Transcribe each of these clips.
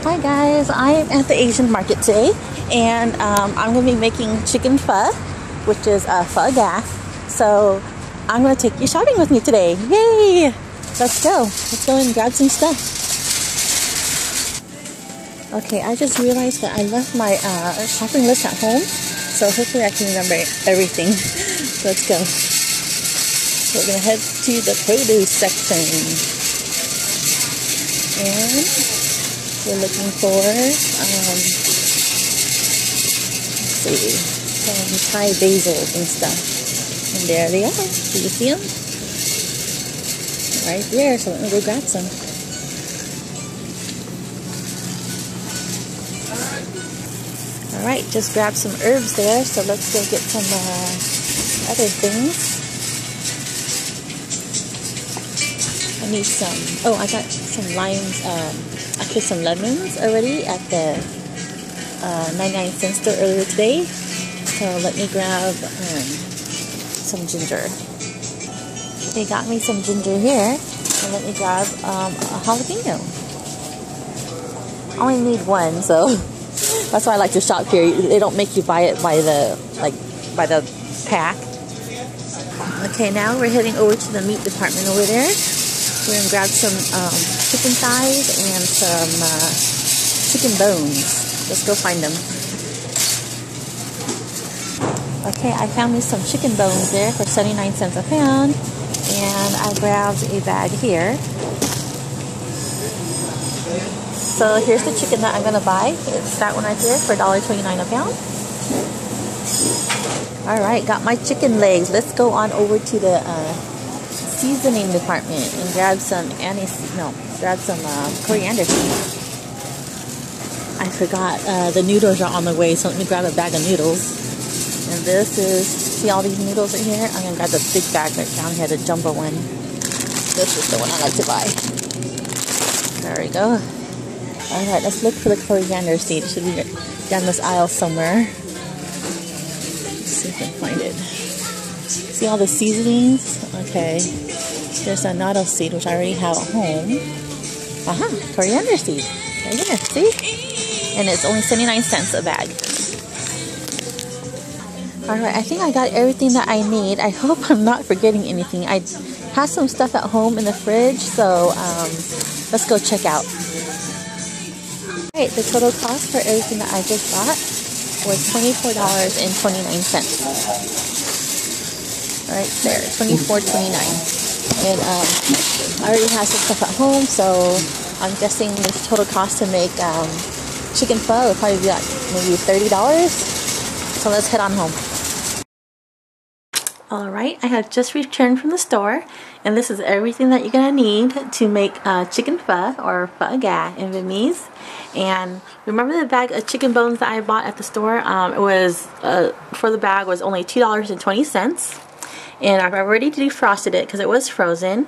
Hi guys, I am at the Asian market today, and I'm going to be making chicken pho, which is pho ga. So I'm going to take you shopping with me today. Yay! Let's go. Let's go and grab some stuff. Okay, I just realized that I left my shopping list at home, so hopefully I can remember everything. So let's go. We're going to head to the produce section. And we're looking for, let's see, some Thai basils and stuff. And there they are. Do you see them? Right there, so let me go grab some. Alright, just grab some herbs there, so let's go get some other things. I need some, I got some limes, actually some lemons already at the 99-cent store earlier today. So let me grab some ginger. They got me some ginger here, and let me grab a jalapeno. I only need one, so that's why I like to shop here. They don't make you buy it by the pack. Okay, now we're heading over to the meat department over there. We're gonna grab some chicken thighs and some chicken bones. Let's go find them. Okay, I found me some chicken bones there for 79 cents a pound, and I grabbed a bag here. So here's the chicken that I'm gonna buy. It's that one right there for $1.29 a pound. Alright, got my chicken legs. Let's go on over to the seasoning department and grab some coriander seeds. I forgot the noodles are on the way, so let me grab a bag of noodles. And this is, see all these noodles in here? I'm gonna grab the big bag right down here, the jumbo one. This is the one I like to buy. There we go. Alright, let's look for the coriander seed. It should be down this aisle somewhere. Let's see if I can find it. See all the seasonings? Okay. There's a noodle seed, which I already have at home. Aha! Coriander seed. Right here, see? And it's only 79 cents a bag. Alright, I think I got everything that I need. I hope I'm not forgetting anything. I have some stuff at home in the fridge, so let's go check out. Alright, the total cost for everything that I just got was $24.29. Right there, $24.29. And I already have some stuff at home, so I'm guessing this total cost to make chicken pho would probably be like maybe $30. So let's head on home. Alright, I have just returned from the store, and this is everything that you're going to need to make chicken pho, or pho ga in Vietnamese. And remember the bag of chicken bones that I bought at the store? It was, for the bag was only $2.20. And I've already defrosted it because it was frozen,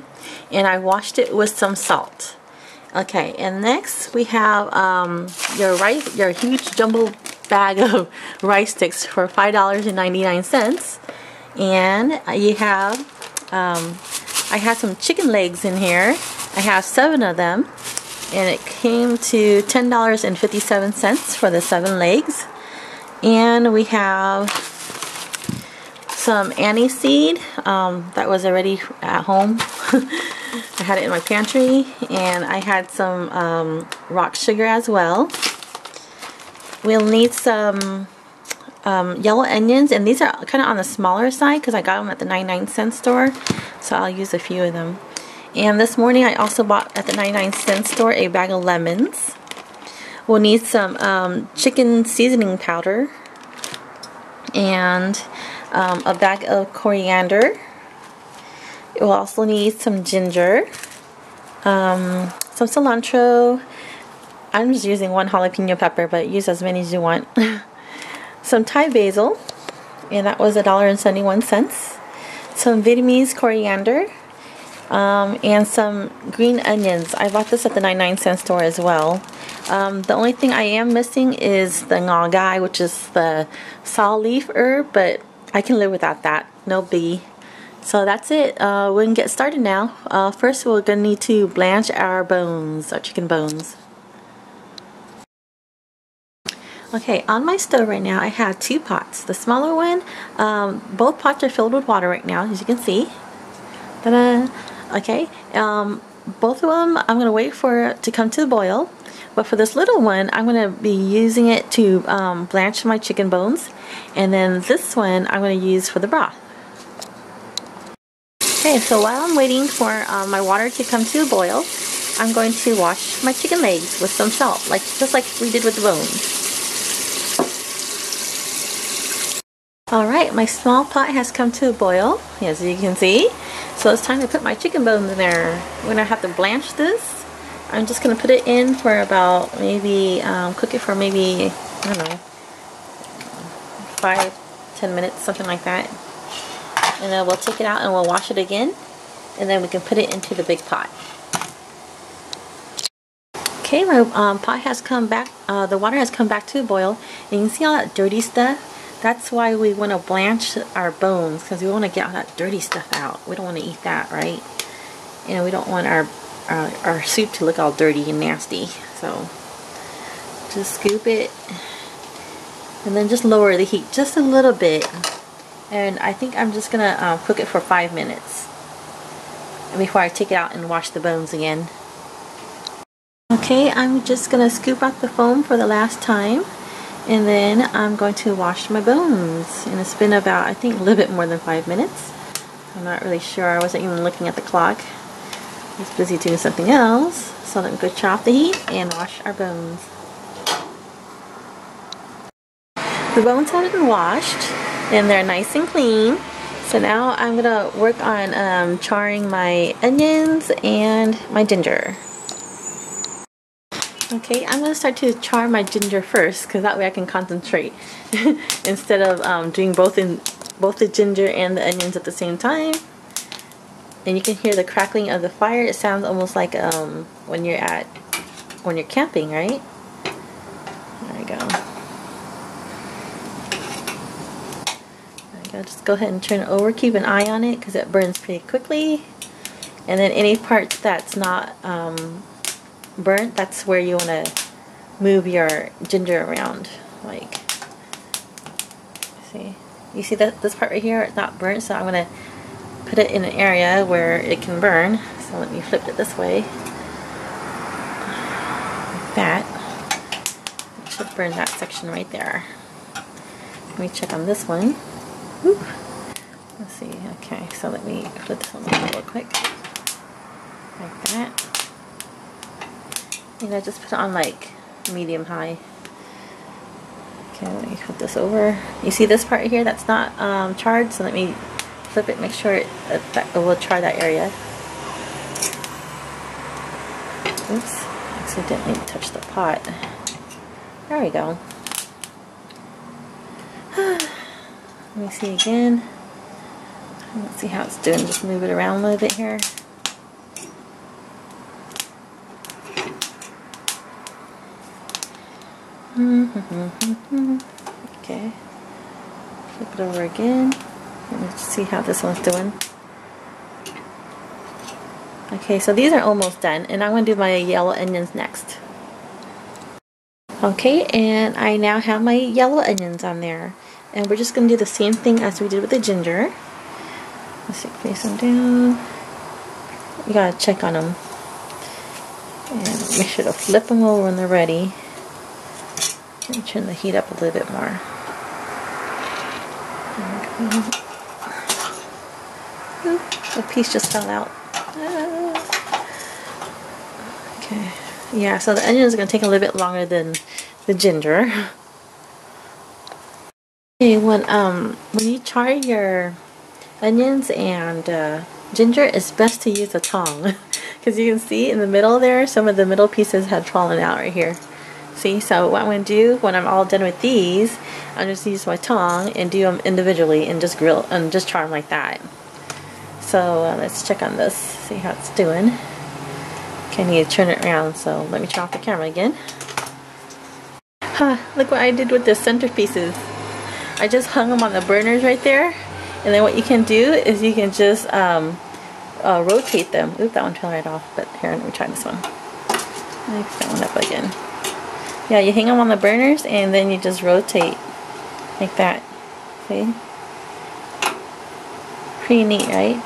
and I washed it with some salt. Okay, and next we have your huge jumbo bag of rice sticks for $5.99. And you have I have some chicken legs in here. I have 7 of them, and it came to $10.57 for the 7 legs. And we have some aniseed that was already at home. I had it in my pantry, and I had some rock sugar as well. We'll need some yellow onions, and these are kind of on the smaller side because I got them at the 99-cent store, so I'll use a few of them. And this morning I also bought at the 99-cent store a bag of lemons. We'll need some chicken seasoning powder, and a bag of coriander. We'll also need some ginger, some cilantro. I'm just using 1 jalapeno pepper, but use as many as you want. Some Thai basil, and that was $1.71. Some Vietnamese coriander, and some green onions. I bought this at the 99-cent store as well. The only thing I am missing is the ngao gai, which is the saw leaf herb, but I can live without that. No biggie. So that's it. We can get started now. First we're going to need to blanch our bones, our chicken bones. Okay, on my stove right now I have 2 pots. The smaller one, both pots are filled with water right now, as you can see. Ta-da! Okay, both of them I'm going to wait for it to come to the boil. But for this little one, I'm going to be using it to blanch my chicken bones. And then this one I'm going to use for the broth. Okay, so while I'm waiting for my water to come to a boil, I'm going to wash my chicken legs with some salt, just like we did with the bones. Alright, my small pot has come to a boil, as you can see. So it's time to put my chicken bones in there. We're going to have to blanch this. I'm just going to put it in for about maybe, cook it for maybe, I don't know, 5-10 minutes, something like that. And then we'll take it out and we'll wash it again. And then we can put it into the big pot. Okay, my pot has come back, the water has come back to a boil. And you can see all that dirty stuff? That's why we want to blanch our bones, because we want to get all that dirty stuff out. We don't want to eat that, right? You know, we don't want our soup to look all dirty and nasty. So just scoop it and then just lower the heat just a little bit. And I think I'm just going to cook it for 5 minutes before I take it out and wash the bones again. Okay, I'm just going to scoop out the foam for the last time. And then I'm going to wash my bones. And it's been about, I think, a little bit more than 5 minutes. I'm not really sure. I wasn't even looking at the clock. I was busy doing something else. So let me go turn off the heat and wash our bones. The bones have been washed and they're nice and clean. So now I'm going to work on charring my onions and my ginger. Okay, I'm going to start to char my ginger first, because that way I can concentrate instead of doing both the ginger and the onions at the same time. And you can hear the crackling of the fire. It sounds almost like when you're camping, right? There we go. There we go. Just go ahead and turn it over. Keep an eye on it because it burns pretty quickly. And then any parts that's not burnt, that's where you want to move your ginger around. Like, see, you see that this part right here, it's not burnt, so I'm going to put it in an area where it can burn. So let me flip it this way, like that. It should burn that section right there. Let me check on this one. Whew. Let's see. Okay, so let me flip this one real quick, like that. And I just put it on like medium high. Okay, let me flip this over. You see this part here that's not charred, so let me flip it, make sure it will char that area. Oops, accidentally touched the pot. There we go. Let me see again. Let's see how it's doing. Just move it around a little bit here. Okay, flip it over again. Let's see how this one's doing. Okay, so these are almost done, and I'm going to do my yellow onions next. Okay, and I now have my yellow onions on there, and we're just going to do the same thing as we did with the ginger. Let's see, place them down. You gotta check on them and make sure to flip them over when they're ready. And turn the heat up a little bit more. Ooh, a piece just fell out. Okay, yeah, so the onion is going to take a little bit longer than the ginger. Okay, when you char your onions and ginger, it's best to use a tong, because you can see in the middle there, some of the middle pieces have fallen out right here. See, so what I'm going to do when I'm all done with these, I'm just use my tong and do them individually and just grill and just char them like that. So let's check on this, see how it's doing. Okay, I need to turn it around, so let me turn off the camera again. Look what I did with the centerpieces. I just hung them on the burners right there, and then what you can do is you can just rotate them. Oop, that one fell right off, but here, let me try this one. Let me put that one up again. Yeah, you hang them on the burners and then you just rotate like that. See? Pretty neat, right?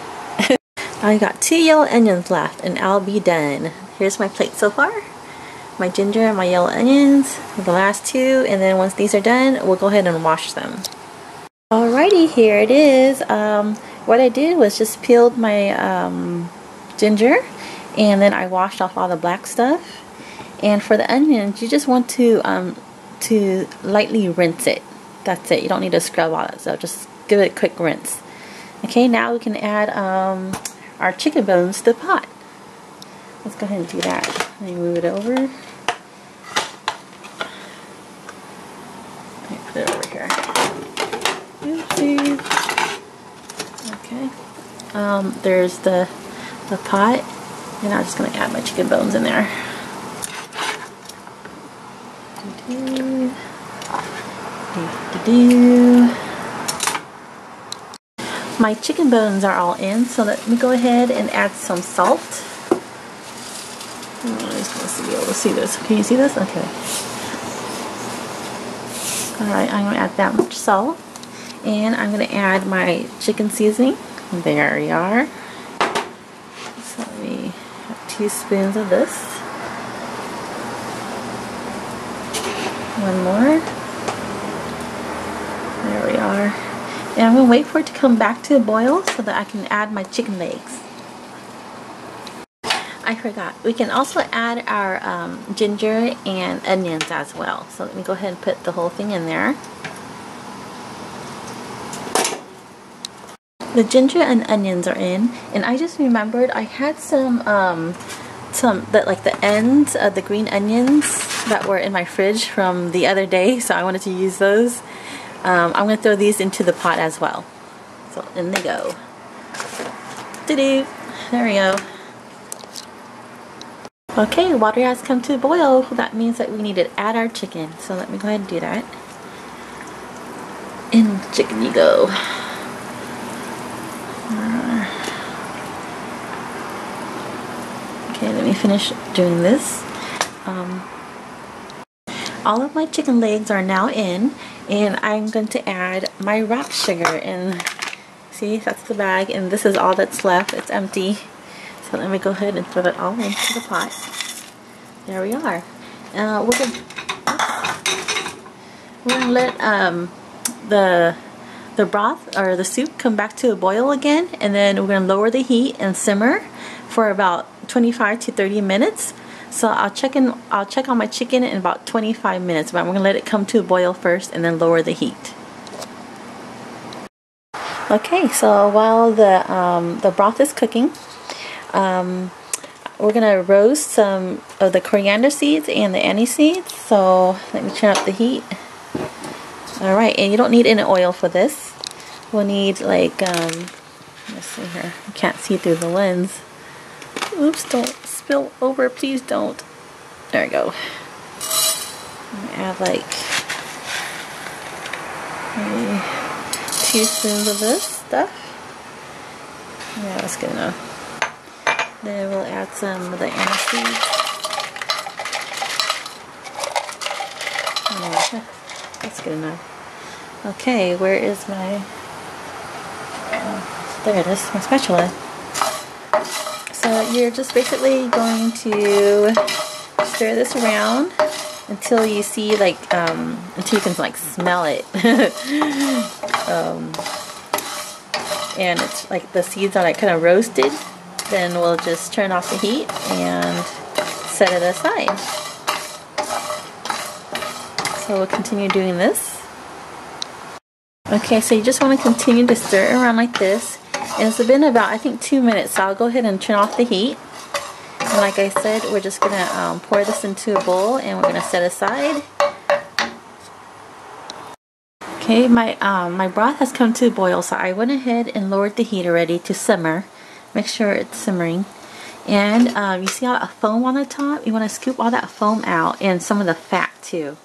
I got 2 yellow onions left and I'll be done. Here's my plate so far. My ginger and my yellow onions, the last 2, and then once these are done, we'll go ahead and wash them. Alrighty, here it is. What I did was just peeled my ginger, and then I washed off all the black stuff. And for the onions, you just want to lightly rinse it. That's it. You don't need to scrub all that stuff. Just give it a quick rinse. Okay, now we can add our chicken bones to the pot. Let's go ahead and do that. Let me move it over. Let me put it over here. Oopsie. Okay. There's the pot, and I'm just going to add my chicken bones in there. My chicken bones are all in, so let me go ahead and add some salt. I'm just going to be able to see this. Can you see this? Okay. Alright, I'm going to add that much salt. And I'm going to add my chicken seasoning. There we are. So let me have 2 spoons of this. One more. There we are. And I'm going to wait for it to come back to a boil so that I can add my chicken legs. I forgot. We can also add our ginger and onions as well. So let me go ahead and put the whole thing in there. The ginger and onions are in, and I just remembered I had some like the ends of the green onions that were in my fridge from the other day, so I wanted to use those. I'm going to throw these into the pot as well. So in they go. Doo-doo. There we go. Okay, water has come to a boil. That means that we need to add our chicken. So let me go ahead and do that. In the chicken you go. Okay, let me finish doing this. All of my chicken legs are now in, and I'm going to add my rock sugar. And see, that's the bag, and this is all that's left. It's empty. So let me go ahead and throw it all into the pot. There we are. We're gonna let the broth or the soup come back to a boil again, and then we're gonna lower the heat and simmer for about 25 to 30 minutes. So I'll check on my chicken in about 25 minutes, but I'm gonna let it come to a boil first and then lower the heat. Okay, so while the broth is cooking, we're gonna roast some of the coriander seeds and the anise seeds. So let me turn up the heat. All right, and you don't need any oil for this. We'll need like let's see here. I can't see through the lens. Oops! Don't spill over, please don't. There we go. I'm gonna add like maybe 2 spoons of this stuff. Yeah, that's good enough. Then we'll add some of the anise seeds. Oh, that's good enough. Okay, where is my... there it is, my spatula. So you're just basically going to stir this around until you see like, until you can like smell it. And it's like the seeds are like kind of roasted. Then we'll just turn off the heat and set it aside. So we'll continue doing this. Okay, so you just want to continue to stir it around like this. And it's been about, I think, 2 minutes, so I'll go ahead and turn off the heat. And like I said, we're just going to pour this into a bowl and we're going to set aside. Okay, my broth has come to a boil, so I went ahead and lowered the heat already to simmer. Make sure it's simmering. And you see all that foam on the top? You want to scoop all that foam out and some of the fat too.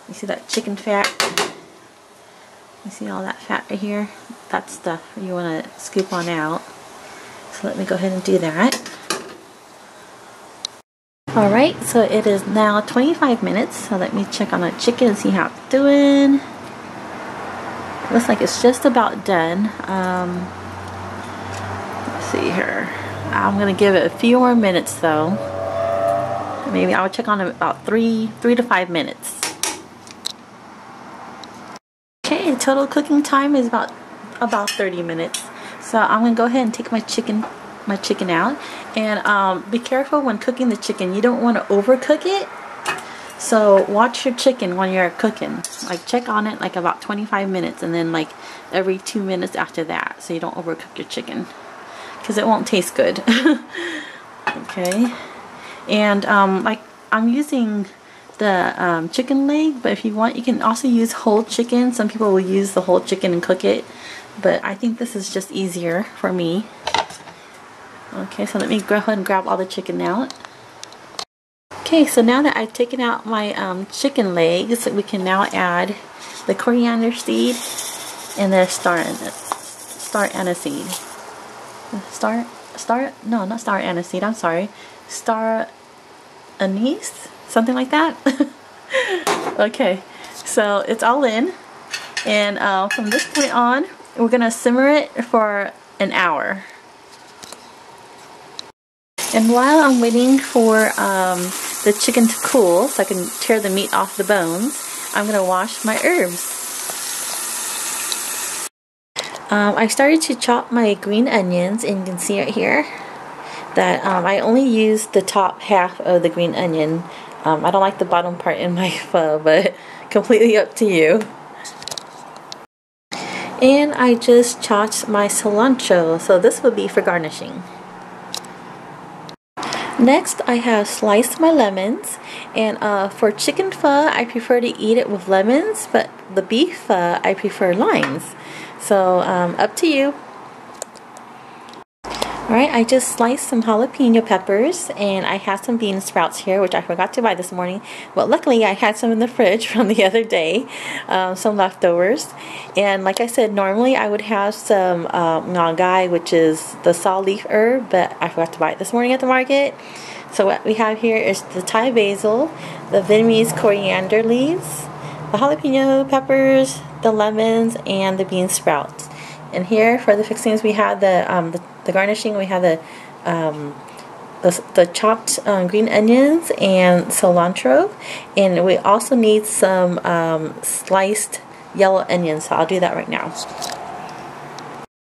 You see that chicken fat? You see all that fat right here? That stuff you want to scoop on out. So let me go ahead and do that. Alright, so it is now 25 minutes, so let me check on the chicken and see how it's doing. Looks like it's just about done. Let's see here. I'm going to give it a few more minutes though. Maybe I'll check on it about 3 to 5 minutes. Okay, the total cooking time is about 30 minutes. So I'm going to go ahead and take my chicken out, and be careful when cooking the chicken. You don't want to overcook it, so watch your chicken when you're cooking. Like check on it like about 25 minutes, and then like every 2 minutes after that, so you don't overcook your chicken, because it won't taste good. Okay, and like I'm using the chicken leg, but if you want you can also use whole chicken. Some people will use the whole chicken and cook it, but I think this is just easier for me. Okay, so let me go ahead and grab all the chicken out. Okay, so now that I've taken out my chicken legs, we can now add the coriander seed and the star aniseed. No, not star aniseed, I'm sorry. Star anise? Something like that? Okay, so it's all in. And from this point on, we're going to simmer it for an hour. And while I'm waiting for the chicken to cool so I can tear the meat off the bones, I'm going to wash my herbs. I started to chop my green onions, and you can see it here that I only used the top half of the green onion. I don't like the bottom part in my pho, but completely up to you. And I just chopped my cilantro, so this would be for garnishing. Next, I have sliced my lemons, and for chicken pho, I prefer to eat it with lemons, but the beef pho, I prefer limes. So, up to you. Alright, I just sliced some jalapeno peppers, and I have some bean sprouts here, which I forgot to buy this morning. But luckily, I had some in the fridge from the other day, some leftovers. And like I said, normally I would have some ngagai, which is the saw leaf herb, but I forgot to buy it this morning at the market. So what we have here is the Thai basil, the Vietnamese coriander leaves, the jalapeno peppers, the lemons, and the bean sprouts. And here for the fixings we have the garnishing. We have the chopped green onions and cilantro, and we also need some sliced yellow onions. So I'll do that right now.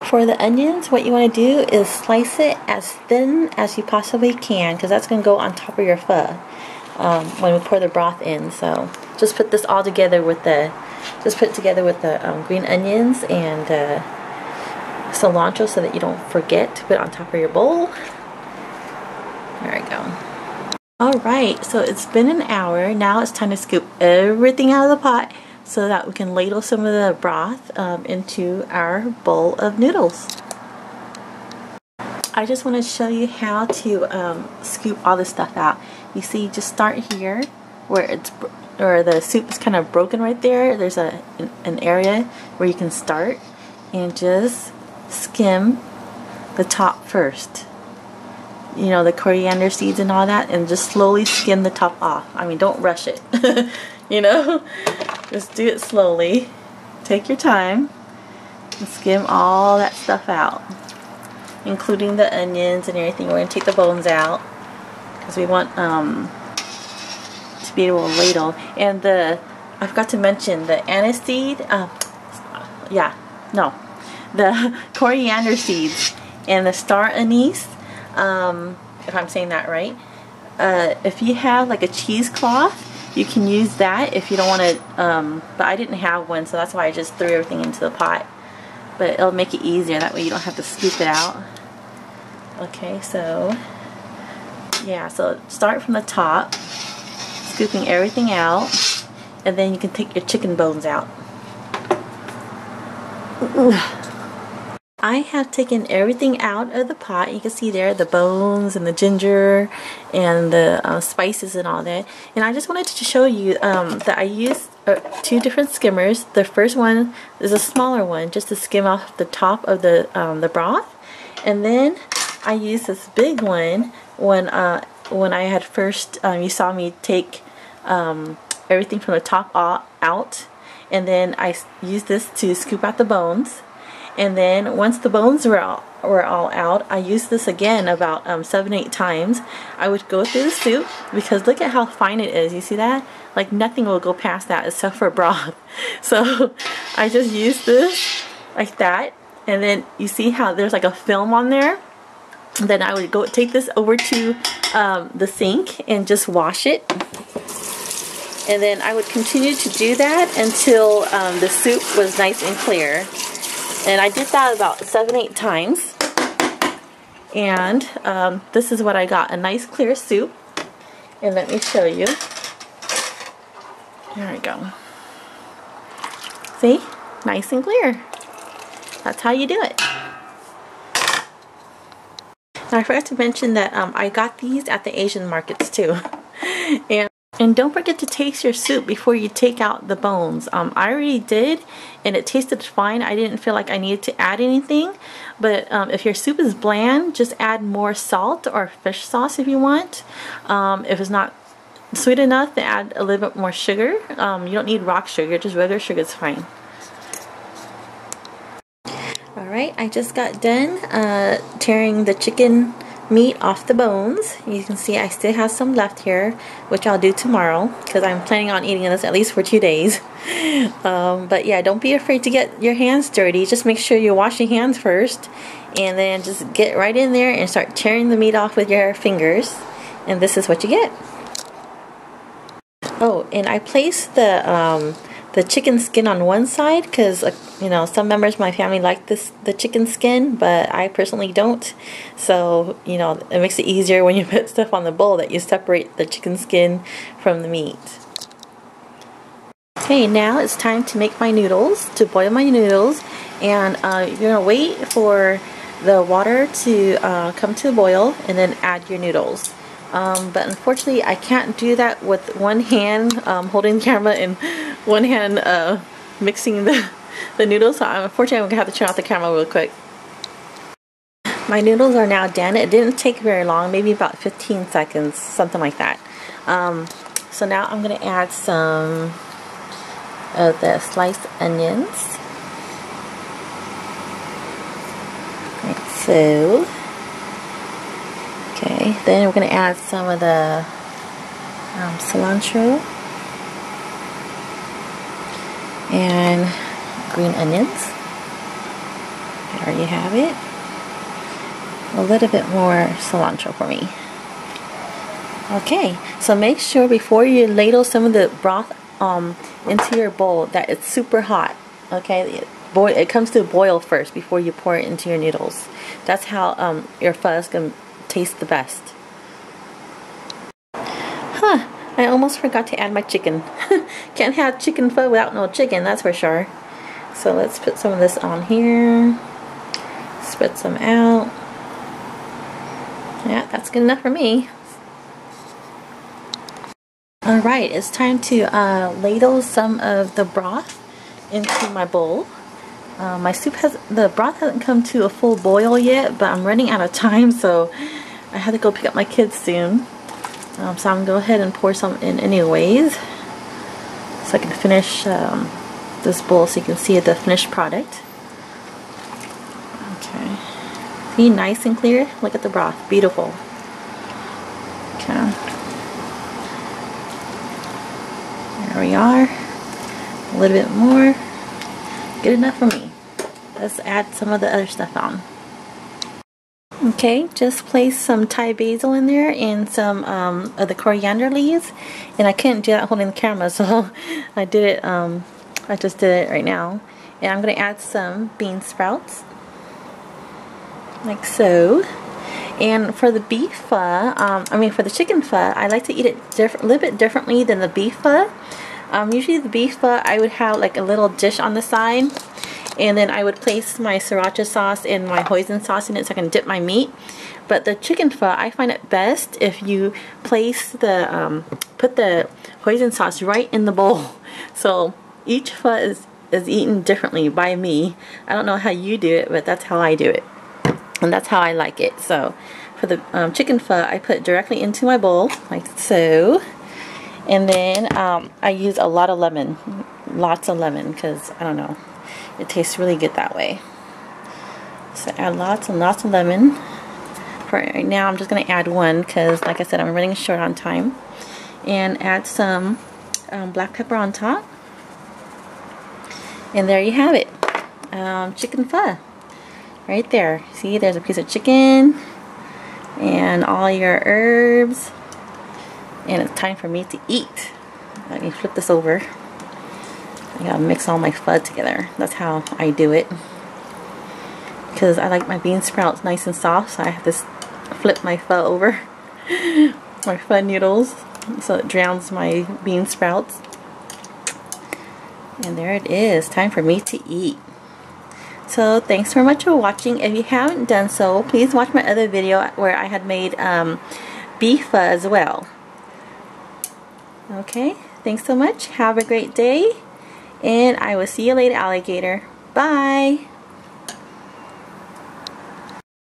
For the onions, what you want to do is slice it as thin as you possibly can, because that's going to go on top of your pho when we pour the broth in. So just put this all together with the green onions and cilantro, so that you don't forget to put it on top of your bowl. There we go. Alright, so it's been an hour. Now it's time to scoop everything out of the pot so that we can ladle some of the broth into our bowl of noodles. I just want to show you how to scoop all this stuff out. You see, just start here where the soup is kind of broken right there. There's an area where you can start, and just skim the top first. You know, the coriander seeds and all that, and just slowly skim the top off. I mean, don't rush it. You know, just do it slowly. Take your time and skim all that stuff out, including the onions and everything. We're going to take the bones out because we want to be able to ladle. And I forgot to mention the aniseed. The coriander seeds and the star anise, if I'm saying that right. If you have like a cheesecloth, you can use that if you don't want to, but I didn't have one, so that's why I just threw everything into the pot. But it'll make it easier, that way you don't have to scoop it out. Okay, so yeah, so start from the top, scooping everything out, and then you can take your chicken bones out. I have taken everything out of the pot. You can see there the bones and the ginger and the spices and all that. And I just wanted to show you that I used 2 different skimmers. The first one is a smaller one, just to skim off the top of the broth. And then I used this big one when when I had first, you saw me take everything from the top out, and then I used this to scoop out the bones. And then once the bones were all out, I used this again about 7-8 times. I would go through the soup, because look at how fine it is. You see that? Like nothing will go past that except for broth. So I just used this like that, and then you see how there's like a film on there. Then I would go take this over to the sink and just wash it. And then I would continue to do that until the soup was nice and clear. And I did that about 7-8 times. And this is what I got, a nice clear soup. And let me show you. There we go. See? Nice and clear. That's how you do it. Now, I forgot to mention that I got these at the Asian markets too. And don't forget to taste your soup before you take out the bones. I already did, and it tasted fine. I didn't feel like I needed to add anything. But if your soup is bland, just add more salt or fish sauce if you want. If it's not sweet enough, then add a little bit more sugar. You don't need rock sugar, just regular sugar is fine. Alright, I just got done tearing the chicken meat off the bones. You can see I still have some left here, which I'll do tomorrow, because I'm planning on eating this at least for 2 days. But yeah, don't be afraid to get your hands dirty. Just make sure you wash your hands first, and then just get right in there and start tearing the meat off with your fingers, and this is what you get. Oh, and I placed the chicken skin on one side because you know, some members of my family like the chicken skin, but I personally don't. So you know, it makes it easier when you put stuff on the bowl that you separate the chicken skin from the meat. Okay, now it's time to make my noodles, to boil my noodles, and you're gonna wait for the water to come to a boil and then add your noodles. But unfortunately I can't do that with one hand holding the camera and one hand mixing the noodles, so unfortunately I'm going to have to turn off the camera real quick. My noodles are now done. It didn't take very long, maybe about 15 seconds, something like that. So now I'm going to add some of the sliced onions. Like so. Okay, then we're going to add some of the cilantro and green onions. There you have it. A little bit more cilantro for me. Okay, so make sure before you ladle some of the broth into your bowl that it's super hot. Okay, it comes to a boil first before you pour it into your noodles. That's how your pho is going to taste the best. Huh, I almost forgot to add my chicken. Can't have chicken pho without no chicken, that's for sure. So let's put some of this on here. Spread some out. Yeah, that's good enough for me. Alright, it's time to ladle some of the broth into my bowl. The broth hasn't come to a full boil yet, but I'm running out of time, so I have to go pick up my kids soon. So I'm going to go ahead and pour some in anyways, so I can finish this bowl so you can see the finished product. Okay. See, nice and clear? Look at the broth. Beautiful. Okay. There we are. A little bit more. Good enough for me. Let's add some of the other stuff on. Okay, just place some Thai basil in there and some of the coriander leaves. And I couldn't do that holding the camera, so I did it. I just did it right now. And I'm going to add some bean sprouts, like so. And for the beef pho, for the chicken pho, I like to eat it a little bit differently than the beef pho. Usually the beef pho, I would have like a little dish on the side, and then I would place my sriracha sauce and my hoisin sauce in it so I can dip my meat. But the chicken pho, I find it best if you place the put the hoisin sauce right in the bowl. So each pho is eaten differently by me. I don't know how you do it, but that's how I do it, and that's how I like it. So for the chicken pho, I put directly into my bowl, like so. And then I use a lot of lemon. Lots of lemon, because, I don't know, it tastes really good that way. So add lots and lots of lemon. For right now, I'm just going to add one, because, like I said, I'm running short on time. And add some black pepper on top. And there you have it. Chicken pho. Right there. See, there's a piece of chicken. And all your herbs. And it's time for me to eat. Let me flip this over. I gotta mix all my pho together. That's how I do it. Because I like my bean sprouts nice and soft, so I have to flip my pho over. My pho noodles. So it drowns my bean sprouts. And there it is. Time for me to eat. So thanks so much for watching. If you haven't done so, please watch my other video where I had made beef pho as well. Okay, thanks so much. Have a great day. And I will see you later, alligator. Bye.